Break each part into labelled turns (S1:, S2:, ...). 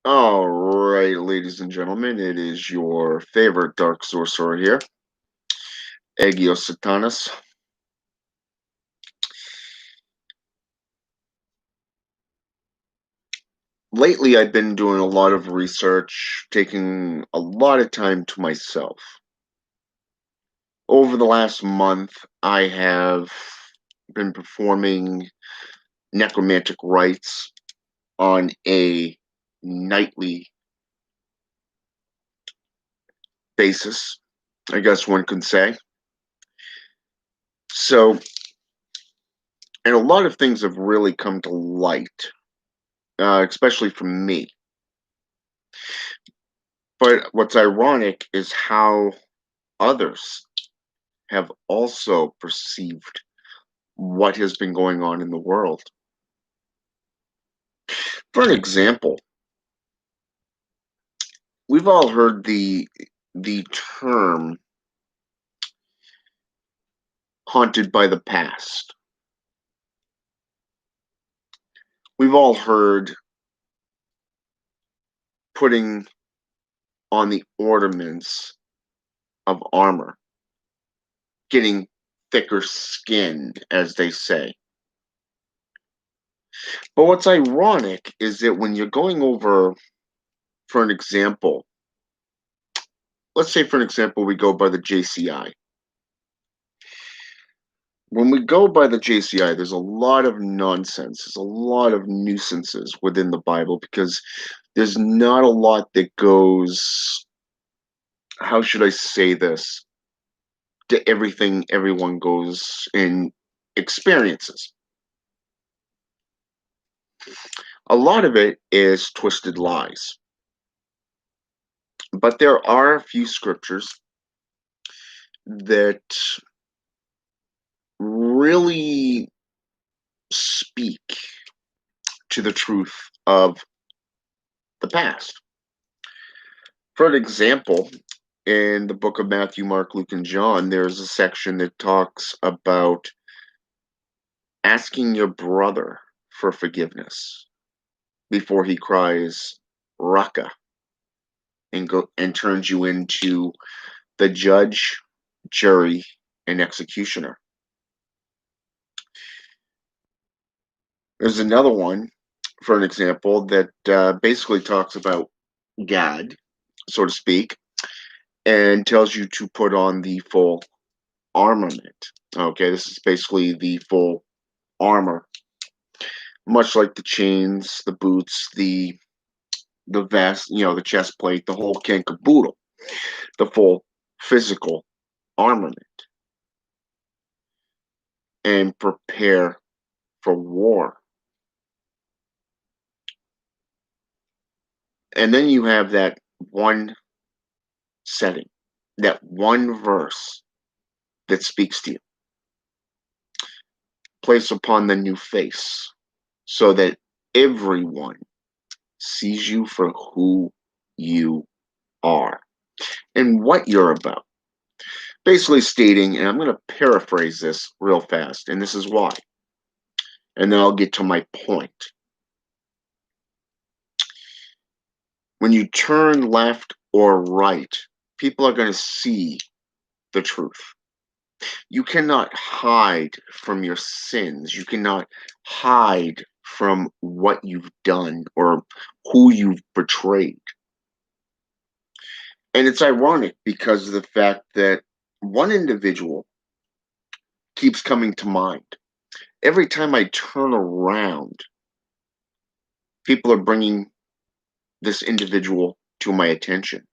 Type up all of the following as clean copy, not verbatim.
S1: All right, ladies and gentlemen, it is your favorite Dark Sorcerer here, Agios Satanas. Lately, I've been doing a lot of research, taking a lot of time to myself. Over the last month, I have been performing necromantic rites on a nightly basis, I guess one could say. So, and a lot of things have really come to light, especially for me. But what's ironic is how others have also perceived what has been going on in the world. For an example, we've all heard the term haunted by the past. We've all heard putting on the ornaments of armor, getting thicker skin, as they say. But what's ironic is that when you're going over, for an example, let's say, for an example, we go by the JCI. When we go by the JCI, there's a lot of nonsense. There's a lot of nuisances within the Bible because there's not a lot that goes, how should I say this, to everything everyone goes and experiences. A lot of it is twisted lies. But there are a few scriptures that really speak to the truth of the past. For an example, in the book of Matthew, Mark, Luke, and John, there's a section that talks about asking your brother for forgiveness before he cries "Raka" and turns you into the judge, jury, and executioner. There's another one, for an example, that basically talks about God, so to speak, and tells you to put on the full armament. Okay, this is basically the full armor, much like the chains, the boots, the vest, the chest plate, the whole kit and caboodle, the full physical armament, and prepare for war. And then you have that one setting, that one verse that speaks to you. Place upon the new face so that everyone sees you for who you are and what you're about. Basically stating, and I'm going to paraphrase this real fast, and this is why, and then I'll get to my point. When you turn left or right, people are going to see the truth. You cannot hide from your sins. You cannot hide from what you've done or who you've betrayed. And it's ironic because of the fact that one individual keeps coming to mind. Every time I turn around, people are bringing this individual to my attention.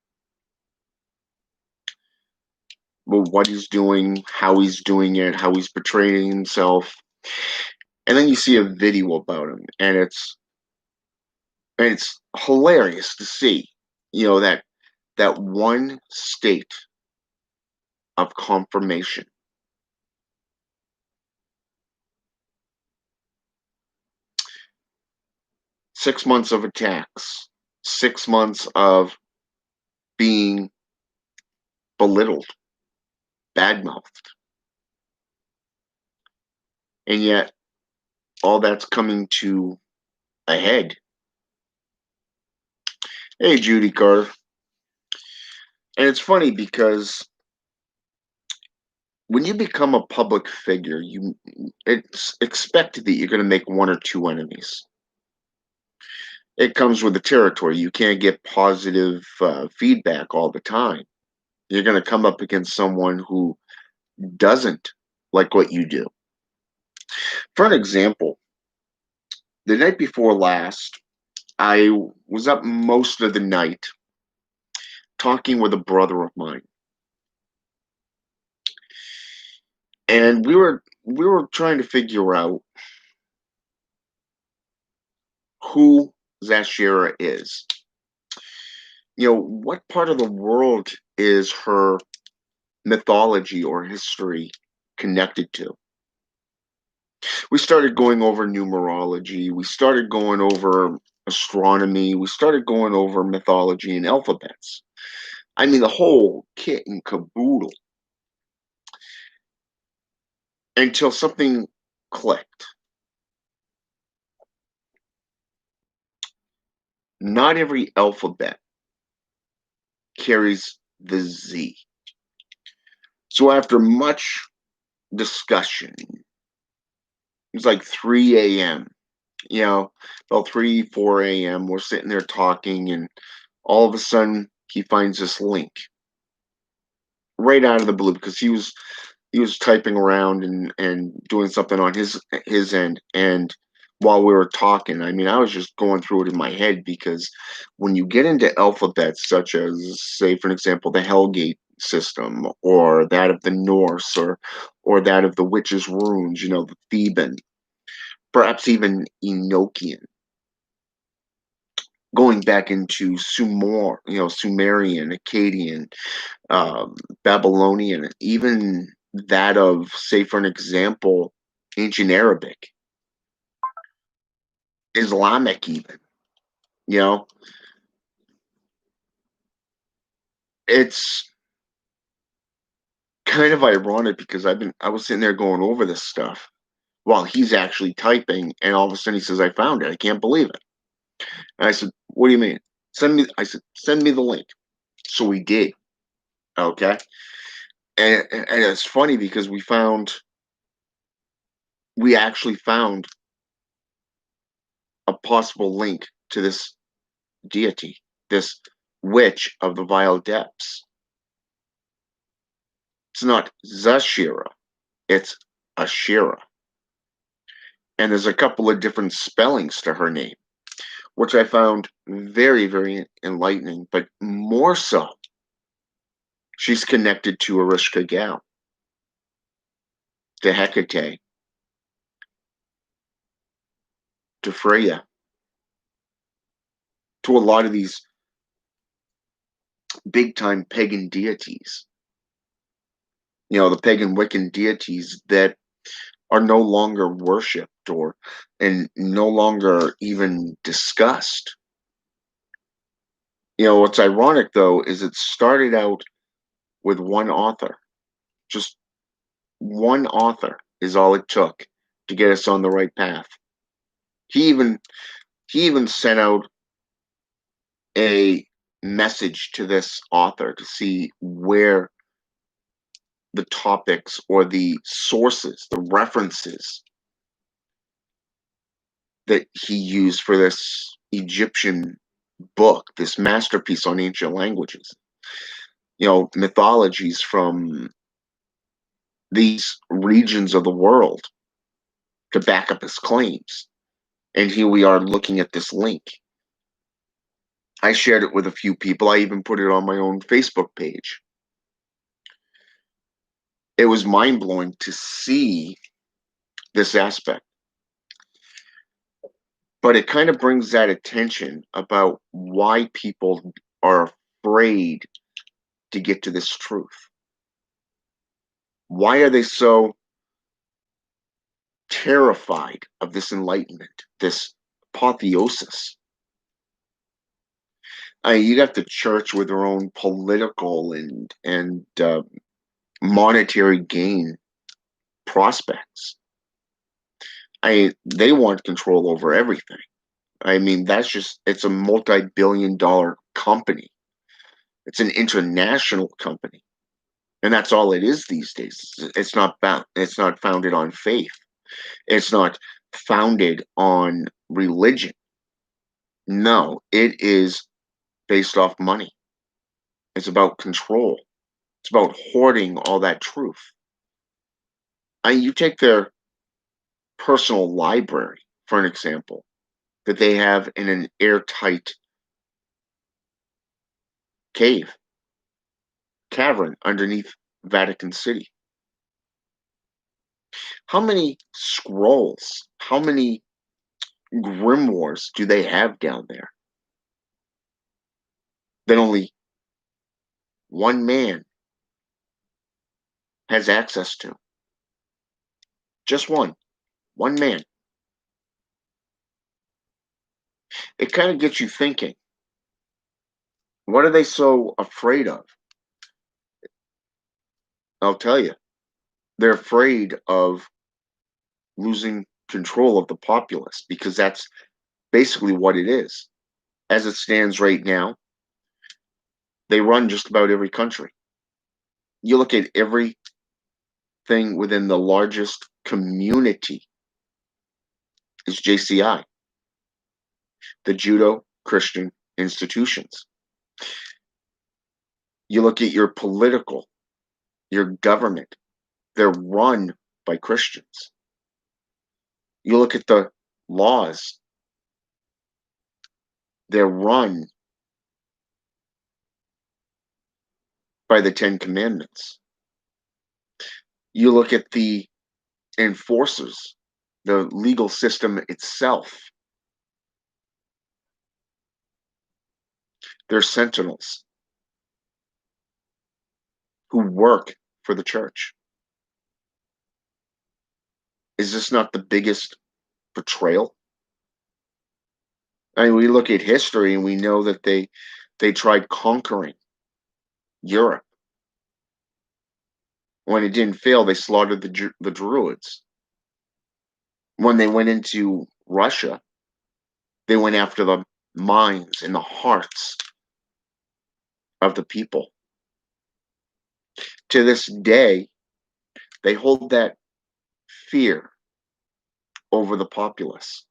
S1: Well, what he's doing, how he's doing it, how he's portraying himself. And then you see a video about him, and it's hilarious to see, that one state of confirmation. 6 months of attacks, 6 months of being belittled, badmouthed. And yet all that's coming to a head Hey, Judy Carter. And it's funny because when you become a public figure, it's expected that you're going to make one or two enemies. It comes with the territory. You can't get positive feedback all the time. You're going to come up against someone who doesn't like what you do. For an example, the night before last, I was up most of the night talking with a brother of mine, and we were trying to figure out who Zashira is. What part of the world is her mythology or history connected to? We started going over numerology, we started going over astronomy, we started going over mythology and alphabets. I mean, the whole kit and caboodle until something clicked. Not every alphabet carries the Z. So after much discussion, it was like 3 a.m. About 3, 4 a.m. We're sitting there talking, and all of a sudden he finds this link right out of the blue because he was typing around and doing something on his end. And while we were talking, I mean, I was just going through it in my head because when you get into alphabets such as, say, for an example, the Hellgate system or that of the Norse or that of the witches' runes, the Theban, perhaps even Enochian, going back into Sumerian, Akkadian, Babylonian, even that of, say, for an example, ancient Arabic, Islamic, even. You know, it's kind of ironic because I was sitting there going over this stuff while he's actually typing, and all of a sudden he says, "I found it. I can't believe it." And I said, "What do you mean? Send me the link." So we did. Okay, and it's funny because we actually found a possible link to this deity, this witch of the vile depths. It's not Zashira, it's Ashira. And there's a couple of different spellings to her name, which I found very, very enlightening. But more so, she's connected to Erishka Gal, to Hecate, to Freya, to a lot of these big time pagan deities. The pagan Wiccan deities that are no longer worshipped and no longer even discussed. What's ironic though is it started out with one author. Just one author is all it took to get us on the right path. He even he even sent out a message to this author to see where the topics or the sources, the references that he used for this Egyptian book, this masterpiece on ancient languages, mythologies from these regions of the world to back up his claims. And here we are looking at this link. I shared it with a few people. I even put it on my own Facebook page. It was mind blowing to see this aspect, but it kind of brings that attention about why people are afraid to get to this truth. Why are they so terrified of this enlightenment, this apotheosis? You got the church with their own political and monetary gain prospects. They want control over everything. I mean, it's a multi-billion-dollar company. It's an international company. And that's all it is these days. It's not founded on faith. It's not founded on religion. No, it is based off money. It's about control. It's about hoarding all that truth. You take their personal library, for an example, that they have in an airtight cave, cavern underneath Vatican City. How many scrolls, how many grimoires do they have down there that only one man has access to? Just one man. It kind of gets you thinking, what are they so afraid of? I'll tell you, they're afraid of losing control of the populace because that's basically what it is. As it stands right now, they run just about every country. You look at everything within the largest community is JCI, the Judo Christian institutions. You look at your political, your government, they're run by Christians. You look at the laws, they're run by the Ten Commandments. You look at the enforcers, the legal system itself, they're sentinels who work for the church. Is this not the biggest betrayal? I mean, we look at history and we know that they tried conquering Europe. When it didn't fail, they slaughtered the Druids. When they went into Russia, they went after the minds and the hearts of the people. To this day, they hold that fear over the populace.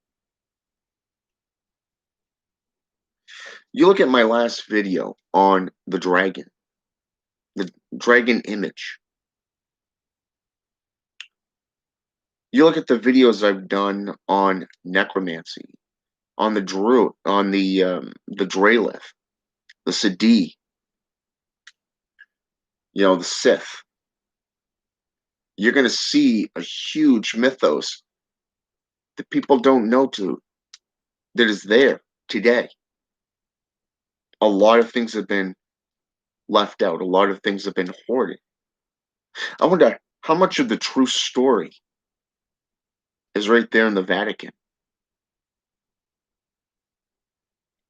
S1: You look at my last video on the dragon image. You look at the videos I've done on necromancy, on the Druid, on the Dralith, the Sadi, the Sith. You're going to see a huge mythos that people don't know that is there today. A lot of things have been left out. A lot of things have been hoarded. I wonder how much of the true story is right there in the Vatican.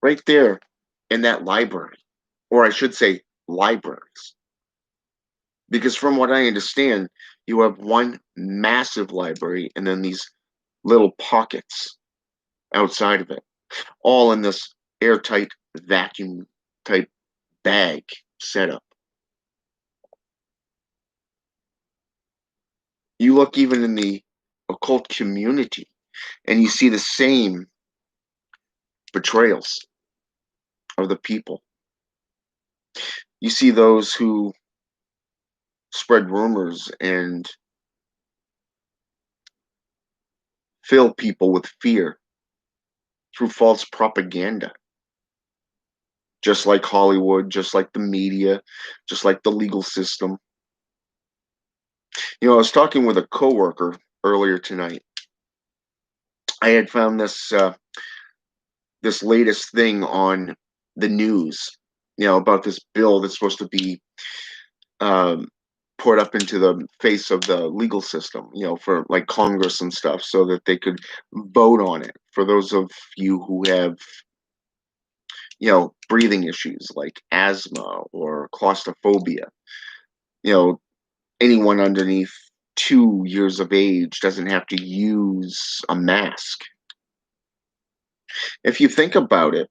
S1: Right there in that library, or I should say libraries. Because from what I understand, you have one massive library and then these little pockets outside of it, all in this airtight vacuum type bag setup. You look even in the occult community and you see the same betrayals of the people. You see those who spread rumors and fill people with fear through false propaganda. Just like Hollywood, just like the media, just like the legal system. I was talking with a coworker earlier tonight. I had found this latest thing on the news, about this bill that's supposed to be put up into the face of the legal system, for like Congress and stuff, so that they could vote on it. For those of you who have, breathing issues like asthma or claustrophobia, anyone underneath 2 years of age doesn't have to use a mask. If you think about it,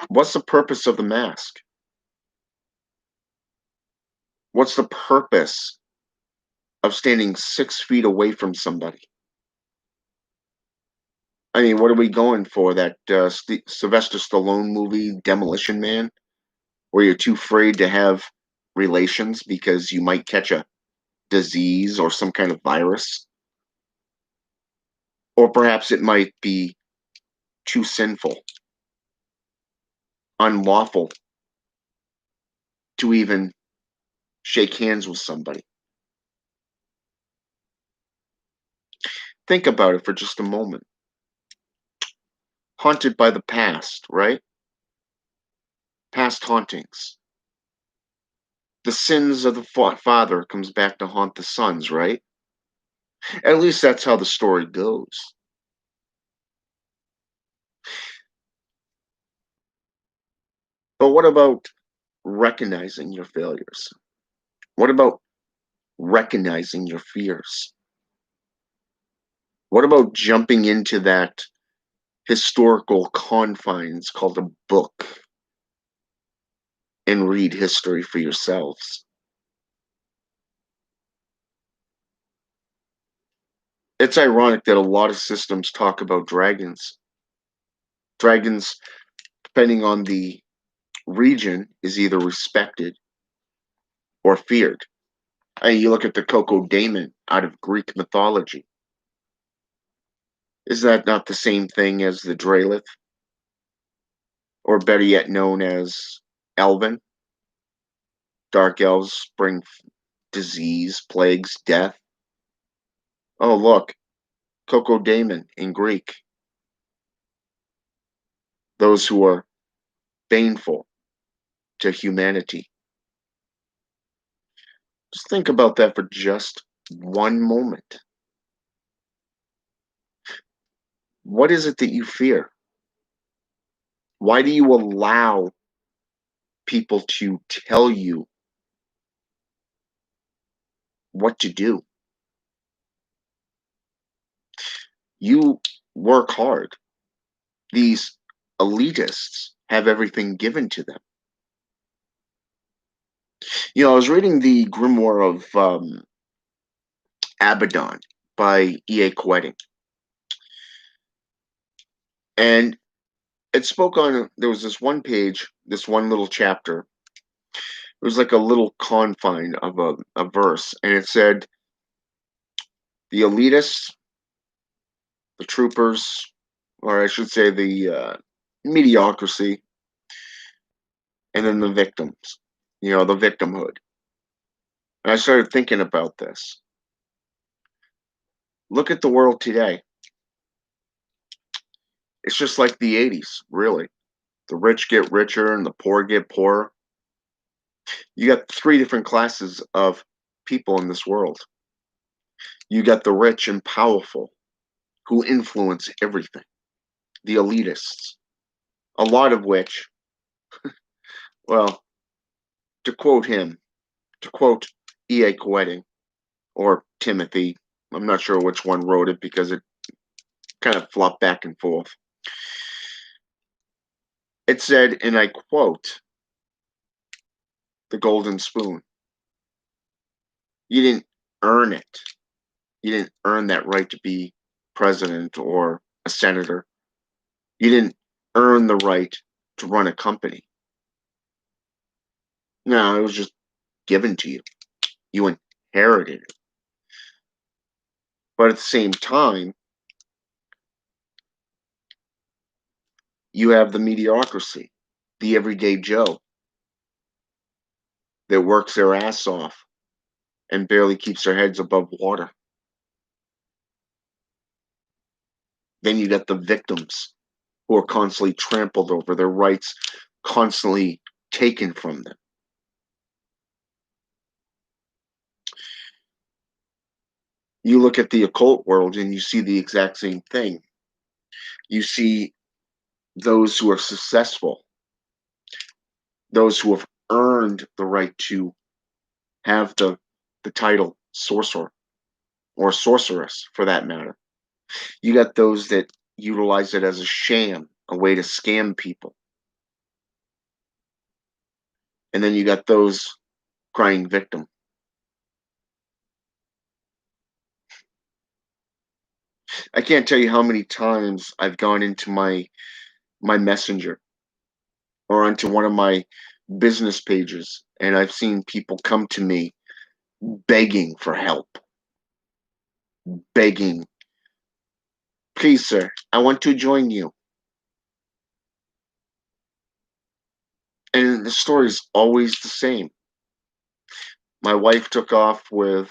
S1: What's the purpose of the mask? What's the purpose of standing 6 feet away from somebody? I mean, what are we going for? That Sylvester Stallone movie, Demolition Man, where you're too afraid to have relations because you might catch a disease or some kind of virus? Or perhaps it might be too sinful, unlawful to even shake hands with somebody. Think about it for just a moment. Haunted by the past, right? Past hauntings. The sins of the father comes back to haunt the sons, right? At least that's how the story goes. But what about recognizing your failures? What about recognizing your fears? What about jumping into that historical confines called a book and read history for yourselves? It's ironic that a lot of systems talk about dragons. Dragons, depending on the region, is either respected or feared. You look at the Coco Daemon out of Greek mythology. Is that not the same thing as the Dralith, or better yet, known as Elven? Dark elves bring disease, plagues, death. Oh, look, Coco Daemon in Greek. Those who are baneful to humanity. Just think about that for just one moment. What is it that you fear? Why do you allow people to tell you what to do? You work hard. These elitists have everything given to them. I was reading the Grimoire of Abaddon by E.A. Quetting, and it spoke on. There was this one page, this one little chapter. It was like a little confine of a verse, and it said, "The elitists, the troopers, or I should say, the mediocrity, and then the victims. The victimhood." And I started thinking about this. Look at the world today. It's just like the 80s, really. The rich get richer and the poor get poorer. You got three different classes of people in this world. You got the rich and powerful who influence everything, the elitists, a lot of which, well, to quote him, to quote E.A. Quetting or Timothy, I'm not sure which one wrote it because it kind of flopped back and forth. It said, and I quote, the golden spoon. You didn't earn it. You didn't earn that right to be president or a senator. You didn't earn the right to run a company. No, it was just given to you. You inherited it. But at the same time, you have the mediocrity, the everyday Joe that works their ass off and barely keeps their heads above water. Then you got the victims who are constantly trampled over, their rights constantly taken from them. You look at the occult world and you see the exact same thing. You see those who are successful, those who have earned the right to have the title sorcerer or sorceress for that matter. You got those that utilize it as a sham, a way to scam people. And then you got those crying victim. I can't tell you how many times I've gone into my messenger or onto one of my business pages, and I've seen people come to me begging for help, begging, please, sir, I want to join you. And the story is always the same. My wife took off with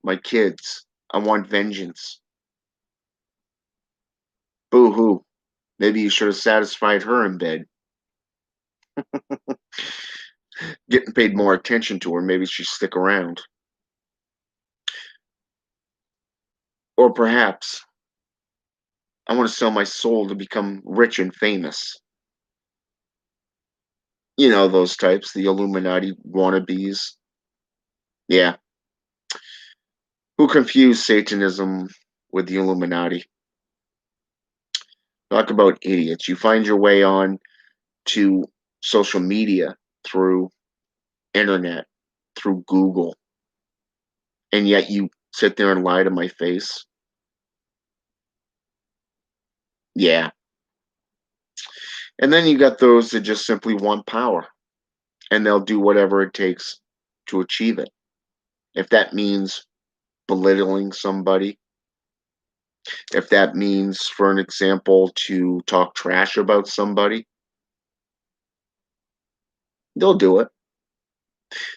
S1: my kids. I want vengeance. Boo hoo. Maybe you should have satisfied her in bed. Getting paid more attention to her. Maybe she'd stick around. Or perhaps I want to sell my soul to become rich and famous. You know those types, the Illuminati wannabes. Yeah. Who confused Satanism with the Illuminati? Talk about idiots. You find your way on to social media through internet, through Google, and yet you sit there and lie to my face. Yeah. And then you got those that just simply want power and they'll do whatever it takes to achieve it. If that means belittling somebody, if that means, for an example, to talk trash about somebody, they'll do it.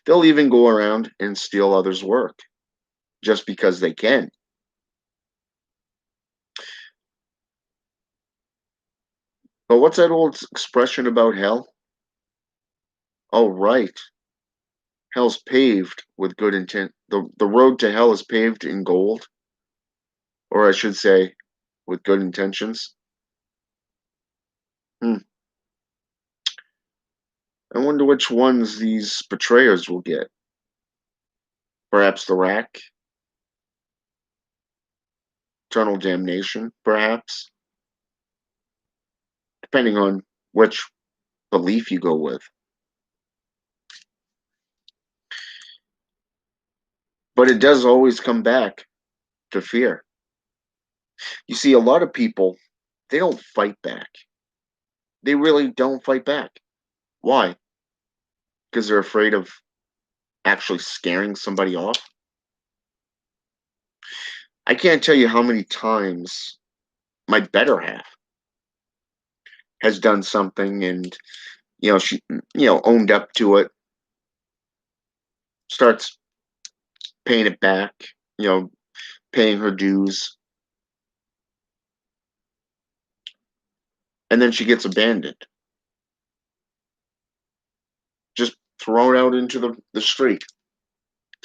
S1: They'll even go around and steal others' work just because they can. But what's that old expression about hell? Oh, right. Hell's paved with good intent. The road to hell is paved in gold, or I should say, with good intentions. Hmm. I wonder which ones these betrayers will get. Perhaps the rack, eternal damnation, perhaps, depending on which belief you go with. But it does always come back to fear. You see, a lot of people, they don't fight back. They really don't fight back. Why? Because they're afraid of actually scaring somebody off. I can't tell you how many times my better half has done something and she owned up to it, starts paying it back, you know paying her dues, and then she gets abandoned, just thrown out into the street,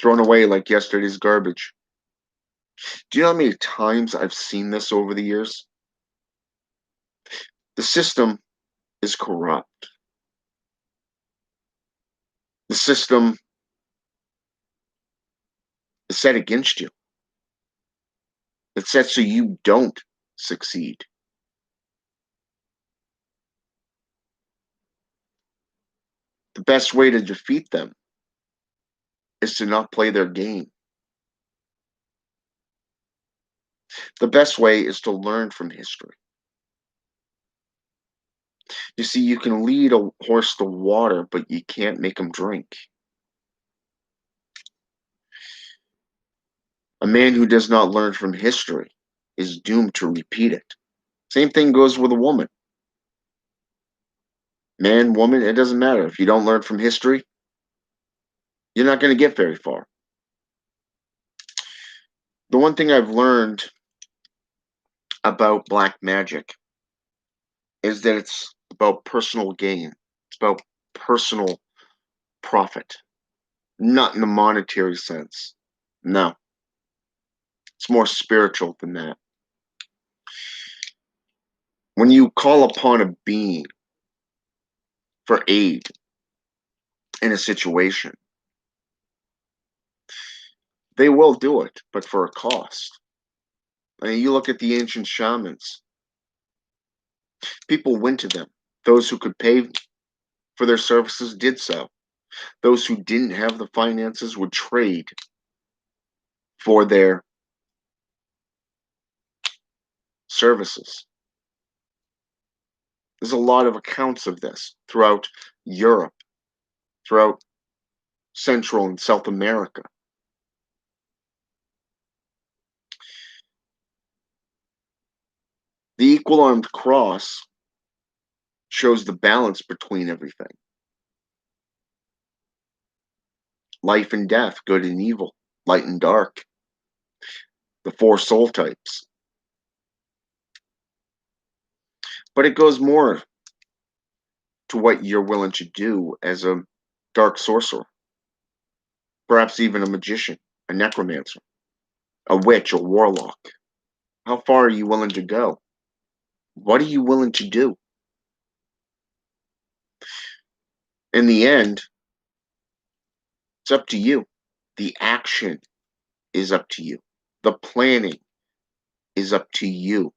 S1: thrown away like yesterday's garbage. Do you know how many times I've seen this over the years? The system is corrupt. The system is set against you. It's set so you don't succeed. The best way to defeat them is to not play their game. The best way is to learn from history. You see, you can lead a horse to water, but you can't make him drink. A man who does not learn from history is doomed to repeat it. Same thing goes with a woman. Man, woman, it doesn't matter. If you don't learn from history, you're not going to get very far. The one thing I've learned about black magic is that it's about personal gain. It's about personal profit, not in the monetary sense. No, it's more spiritual than that. When you call upon a being for aid in a situation, they will do it, but for a cost. I mean, you look at the ancient shamans, people went to them. Those who could pay for their services did so. Those who didn't have the finances would trade for their services. There's a lot of accounts of this throughout Europe, throughout Central and South America. The equal armed cross shows the balance between everything. Life and death, good and evil, light and dark, the four soul types. But it goes more to what you're willing to do as a dark sorcerer, perhaps even a magician, a necromancer, a witch, a warlock. How far are you willing to go? What are you willing to do? In the end, it's up to you. The action is up to you. The planning is up to you.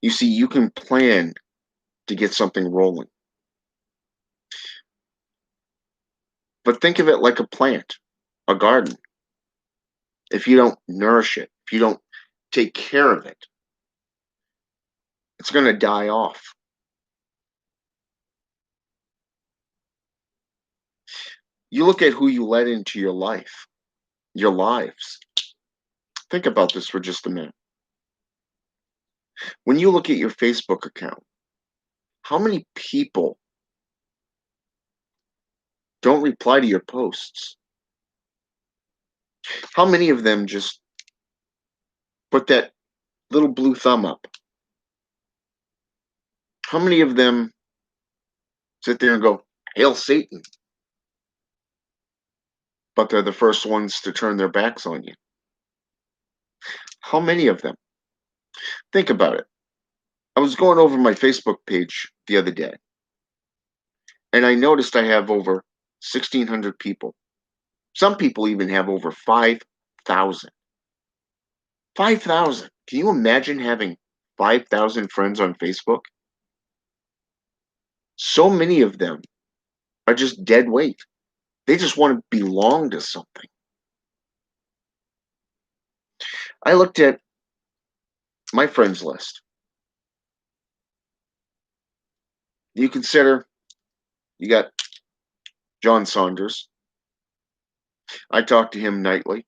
S1: You see, you can plan to get something rolling. But think of it like a plant, a garden. If you don't nourish it, if you don't take care of it, it's going to die off. You look at who you let into your life, your lives. Think about this for just a minute. When you look at your Facebook account, how many people don't reply to your posts? How many of them just put that little blue thumb up? How many of them sit there and go, "Hail Satan," but they're the first ones to turn their backs on you? How many of them? Think about it. I was going over my Facebook page the other day, and I noticed I have over 1,600 people. Some people even have over 5,000. 5,000. Can you imagine having 5,000 friends on Facebook? So many of them are just dead weight. They just want to belong to something. I looked at my friends list. You consider you got John Saunders. I talk to him nightly.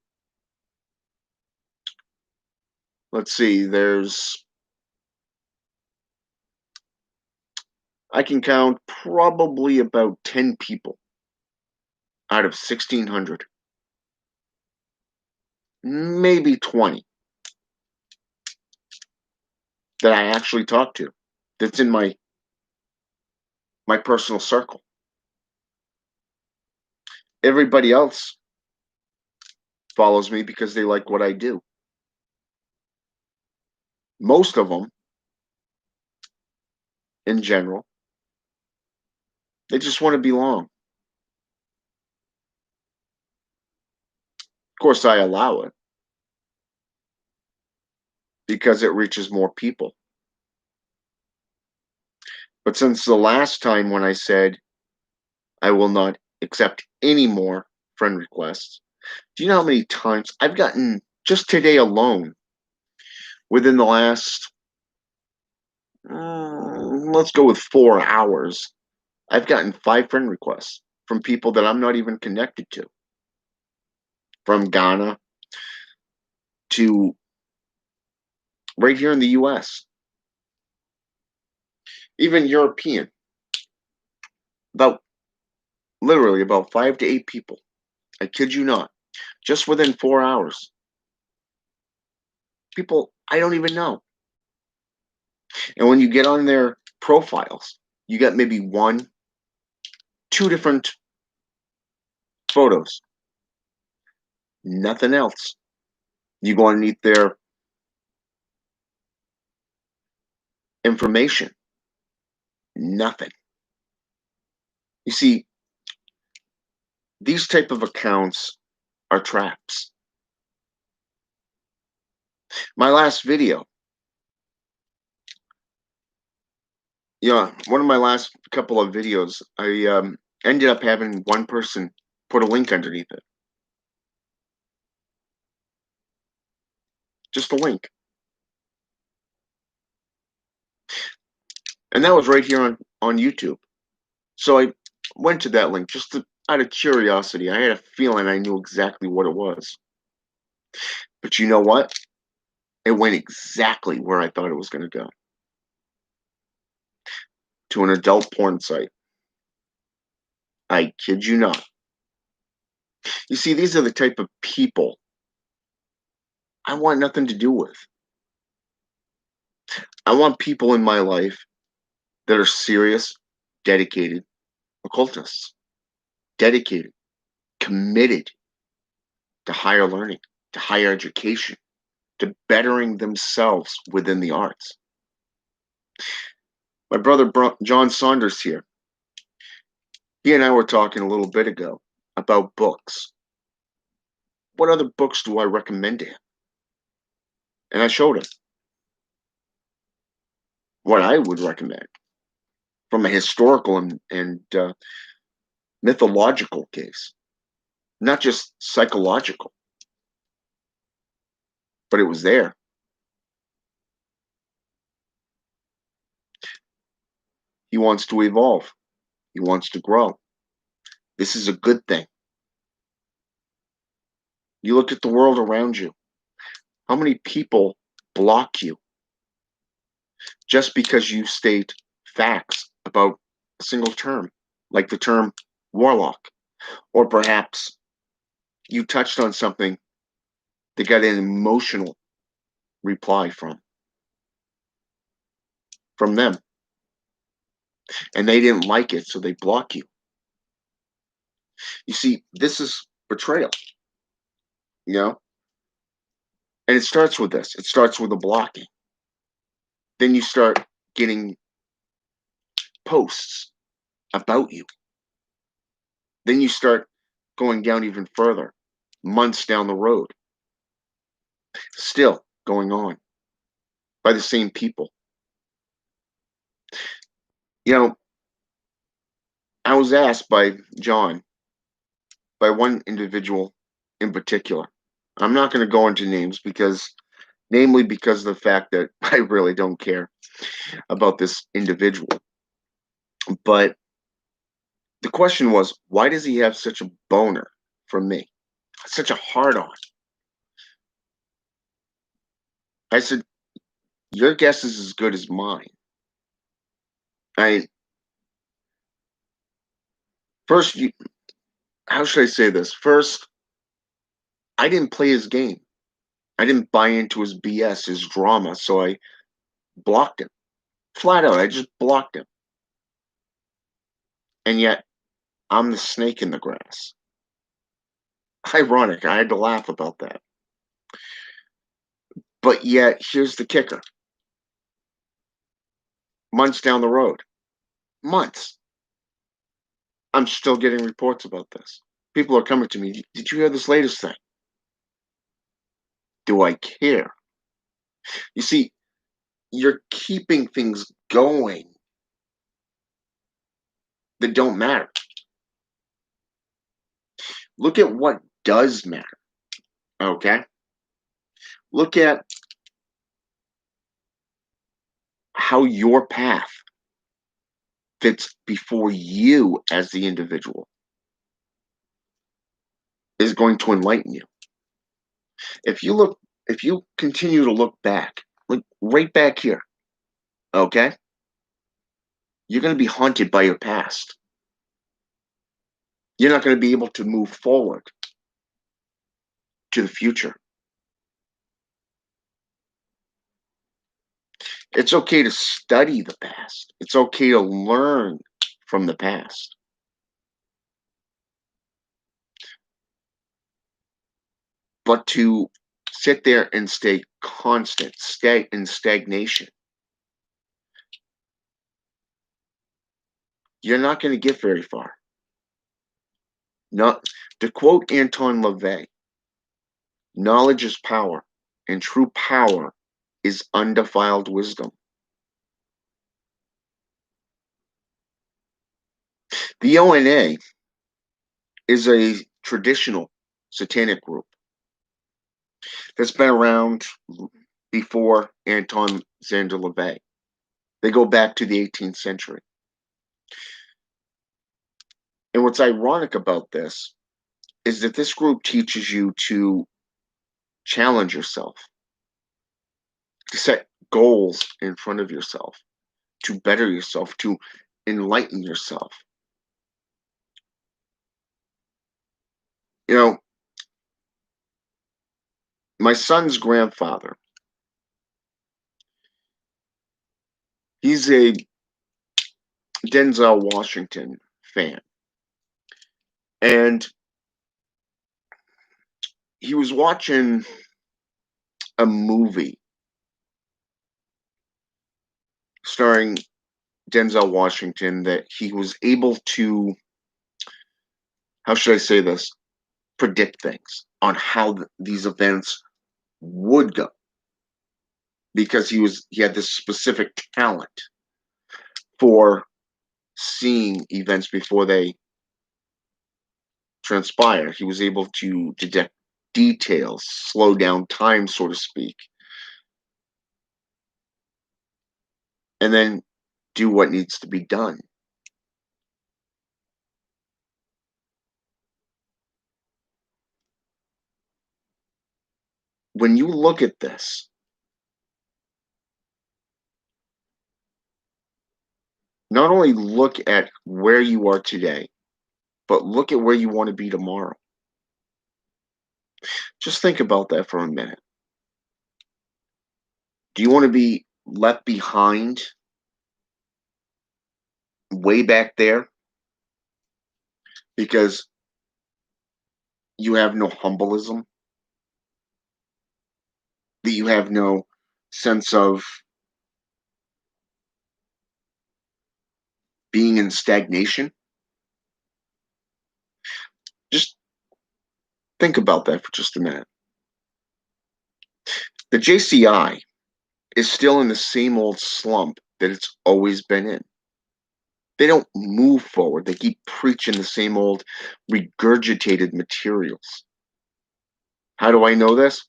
S1: Let's see, I can count probably about 10 people out of 1,600, maybe 20 that I actually talk to. That's in my personal circle. Everybody else follows me because they like what I do. Most of them, in general, they just want to belong. Of course, I allow it because it reaches more people. But since the last time when I said I will not accept any more friend requests, do you know how many times I've gotten just today alone within the last, let's go with 4 hours? I've gotten 5 friend requests from people that I'm not even connected to, from Ghana to right here in the US, even European, about literally about 5 to 8 people. I kid you not, just within 4 hours. People I don't even know. And when you get on their profiles, you get maybe one, two different photos, nothing else. You go underneath their information, nothing. You see, these type of accounts are traps. My last video, one of my last couple of videos, I Ended up having one person put a link underneath it. Just a link. And that was right here on YouTube. So I went to that link just out of curiosity. I had a feeling I knew exactly what it was. But you know what? It went exactly where I thought it was going to go, to an adult porn site. I kid you not. You see, these are the type of people I want nothing to do with. I want people in my life that are serious, dedicated occultists, dedicated, committed to higher learning, to higher education, to bettering themselves within the arts. My brother John Saunders here, he and I were talking a little bit ago about books. What other books do I recommend to him? And I showed him what I would recommend from a historical and mythological case, not just psychological, but it was there. He wants to evolve. He wants to grow. This is a good thing. You look at the world around you. How many people block you just because you state facts about a single term, like the term warlock? Or perhaps you touched on something that got an emotional reply from them, and they didn't like it, so they block you. You see, this is betrayal, you know? And it starts with this. It starts with a blocking. Then you start getting posts about you. Then you start going down even further, months down the road, still going on by the same people. You know, I was asked by John, by one individual in particular. I'm not going to go into names namely because of the fact that I really don't care about this individual. But the question was, why does he have such a boner for me? Such a hard on. I said, your guess is as good as mine. I first you how should I say this? First, I didn't play his game. I didn't buy into his BS, his drama, so I blocked him. Flat out, I just blocked him. And yet, I'm the snake in the grass. Ironic, I had to laugh about that. But yet, here's the kicker. Months down the road, months, I'm still getting reports about this. People are coming to me, did you hear this latest thing? Do I care? You see, you're keeping things going that don't matter. Look at what does matter, okay? Look at how your path fits before you as the individual is going to enlighten you. If you continue to look back, like right back here, okay, you're going to be haunted by your past. You're not going to be able to move forward to the future. It's okay to study the past. It's okay to learn from the past. But to sit there and stay constant, stay in stagnation, you're not going to get very far. Not to quote Anton LaVey, knowledge is power, and true power is undefiled wisdom. The ONA is a traditional satanic group that's been around before Anton Szandor LaVey. They go back to the 18th century. And what's ironic about this is that this group teaches you to challenge yourself, to set goals in front of yourself, to better yourself, to enlighten yourself. You know, my son's grandfather, he's a Denzel Washington fan. And he was watching a movie starring Denzel Washington that he was able to, how should I say this, predict things on how these events would go because he had this specific talent for seeing events before they transpire. He was able to detect details, slow down time, so to speak, and then do what needs to be done. When you look at this, not only look at where you are today, but look at where you want to be tomorrow. Just think about that for a minute. Do you want to be left behind way back there because you have no humbleism, that you have no sense of being in stagnation? Just think about that for just a minute. The JCI is still in the same old slump that it's always been in. They don't move forward. They keep preaching the same old regurgitated materials. How do I know this?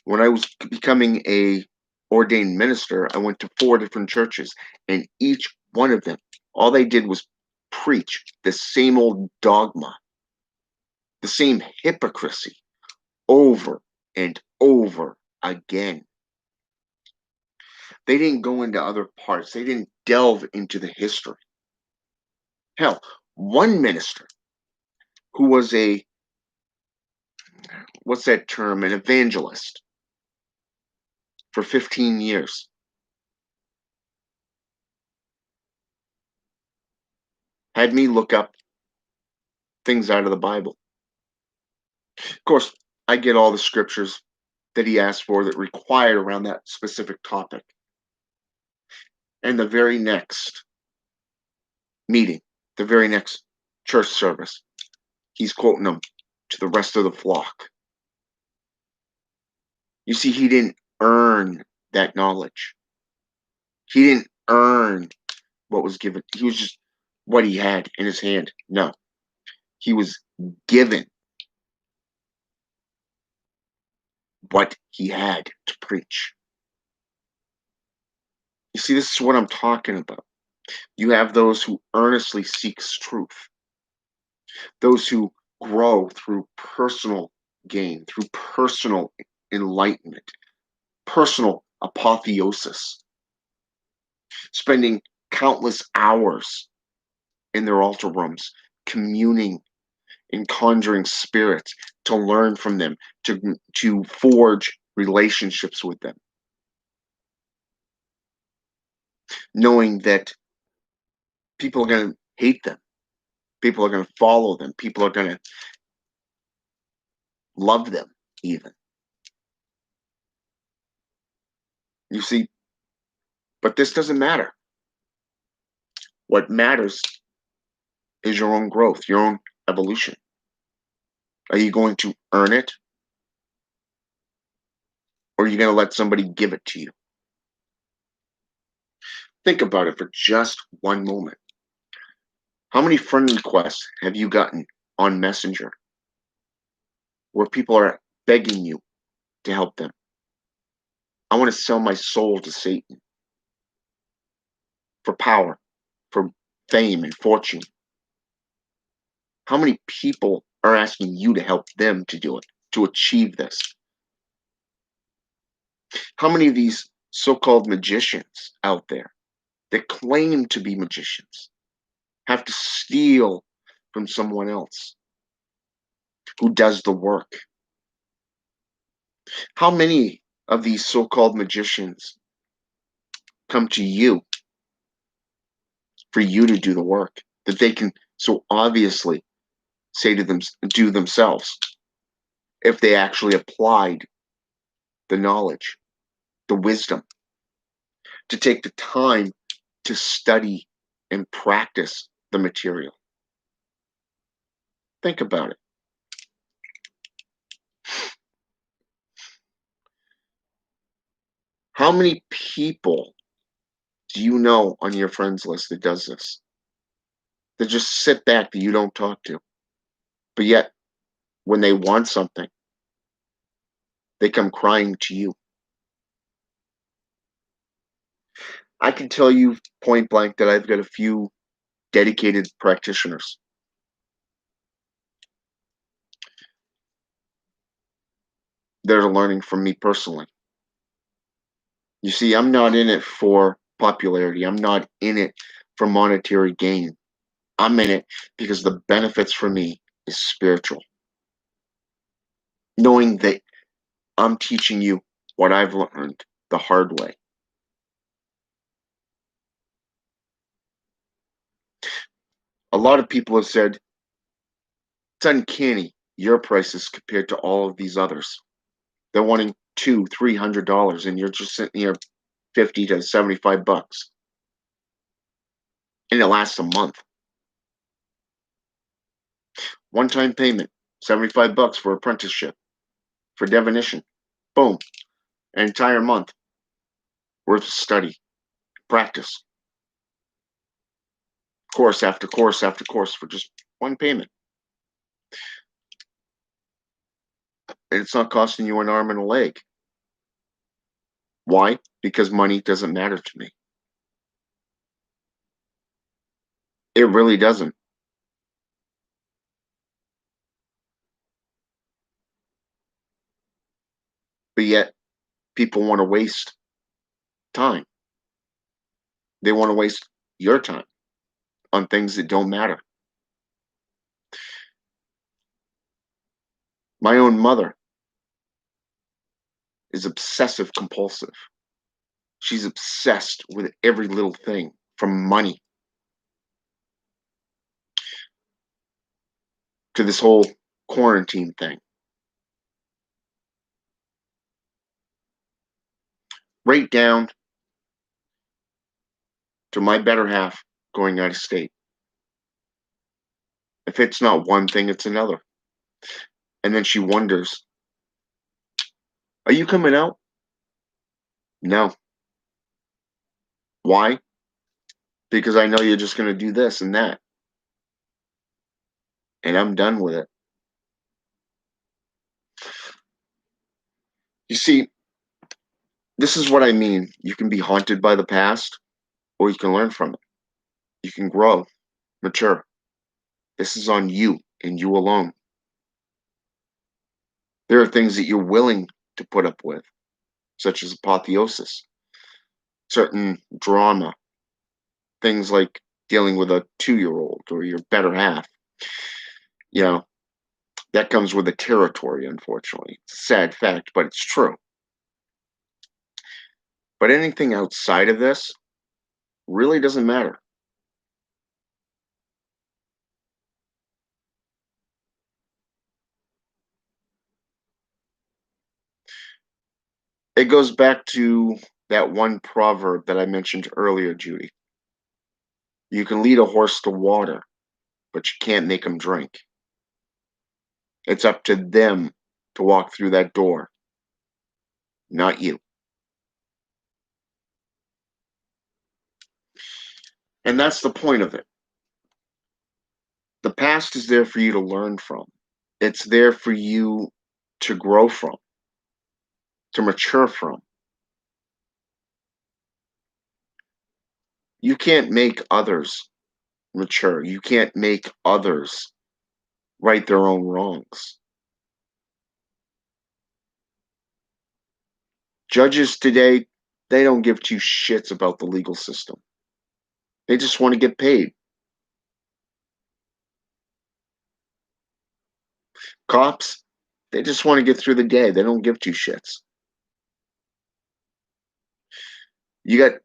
S1: When I was becoming a ordained minister, I went to 4 different churches, and each one of them, all they did was preach the same old dogma, the same hypocrisy over and over again. They didn't go into other parts. They didn't delve into the history. Hell, one minister who was what's that term, an evangelist for 15 years, had me look up things out of the Bible. Of course, I get all the scriptures that he asked for that required around that specific topic. And the very next meeting, the very next church service, he's quoting them to the rest of the flock. You see, he didn't earn that knowledge. He didn't earn what was given. He was just what he had in his hand. No, he was given what he had to preach. You see, this is what I'm talking about. You have those who earnestly seeks truth, those who grow through personal gain, through personal enlightenment, personal apotheosis, spending countless hours in their altar rooms, communing and conjuring spirits to learn from them, to forge relationships with them, knowing that people are going to hate them, people are going to follow them, people are going to love them even. You see, but this doesn't matter. What matters is your own growth, your own evolution. Are you going to earn it? Or are you going to let somebody give it to you? Think about it for just one moment. How many friend requests have you gotten on Messenger where people are begging you to help them? I want to sell my soul to Satan for power, for fame and fortune. How many people are asking you to help them to do it, to achieve this? How many of these so-called magicians out there that claim to be magicians have to steal from someone else who does the work? How many of these so-called magicians come to you for you to do the work that they can so obviously say to them, do themselves, if they actually applied the knowledge, the wisdom, to take the time to study and practice the material? Think about it. How many people do you know on your friends list that does this? That just sit back that you don't talk to, but yet when they want something, they come crying to you. I can tell you point blank that I've got a few dedicated practitioners that are learning from me personally. You see, I'm not in it for popularity. I'm not in it for monetary gain. I'm in it because the benefits for me is spiritual. Knowing that I'm teaching you what I've learned the hard way. A lot of people have said it's uncanny your prices compared to all of these others. They're wanting $200-300 and you're just sitting here 50 to 75 bucks. And it lasts a month. One-time payment, 75 bucks for apprenticeship, for divination. Boom. An entire month worth of study, practice. Course after course after course for just one payment. And it's not costing you an arm and a leg. Why? Because money doesn't matter to me. It really doesn't. But yet, people want to waste time. They want to waste your time on things that don't matter. My own mother is obsessive compulsive. She's obsessed with every little thing from money to this whole quarantine thing. Right down to my better half going out of state. If it's not one thing, it's another. And then she wonders, are you coming out? No. Why? Because I know you're just going to do this and that. And I'm done with it. You see, this is what I mean. You can be haunted by the past, or you can learn from it. You can grow, mature. This is on you and you alone. There are things that you're willing to put up with, such as apotheosis, certain drama, things like dealing with a 2-year-old or your better half. You know, that comes with the territory, unfortunately. It's a sad fact, but it's true. But anything outside of this really doesn't matter. It goes back to that one proverb that I mentioned earlier, Judy. You can lead a horse to water, but you can't make him drink. It's up to them to walk through that door, not you. And that's the point of it. The past is there for you to learn from. It's there for you to grow from, to mature from. You can't make others mature. You can't make others right their own wrongs. Judges today, they don't give two shits about the legal system. They just want to get paid. Cops, they just want to get through the day. They don't give two shits. You got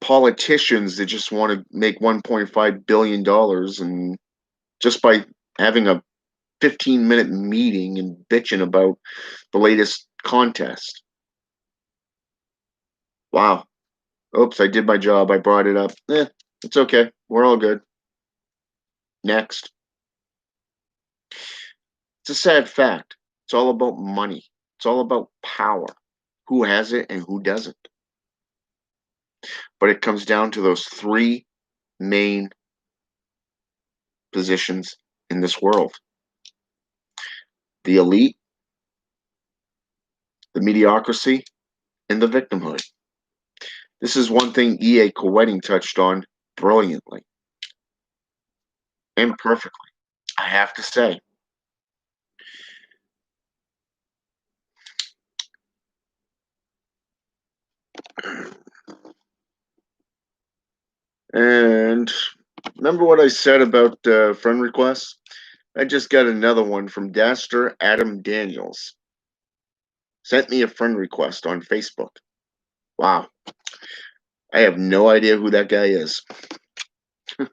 S1: politicians that just want to make $1.5 billion and just by having a 15-minute meeting and bitching about the latest contest. Wow. Oops, I did my job. I brought it up. It's okay. We're all good. Next. It's a sad fact. It's all about money. It's all about power. Who has it and who doesn't. But it comes down to those three main positions in this world: the elite, the mediocrity, and the victimhood. This is one thing E.A. Koetting touched on brilliantly and perfectly, I have to say. And remember what I said about friend requests? I just got another one from Daster Adam Daniels. Sent me a friend request on Facebook. Wow. I have no idea who that guy is. But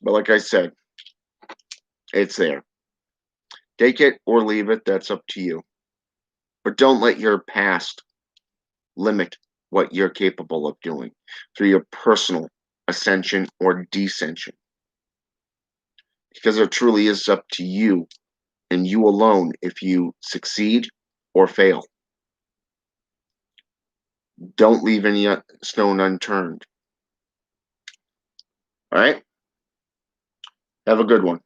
S1: like I said, it's there. Take it or leave it. That's up to you. But don't let your past limit what you're capable of doing through your personal ascension or descension. Because it truly is up to you and you alone if you succeed or fail. Don't leave any stone unturned. All right? Have a good one.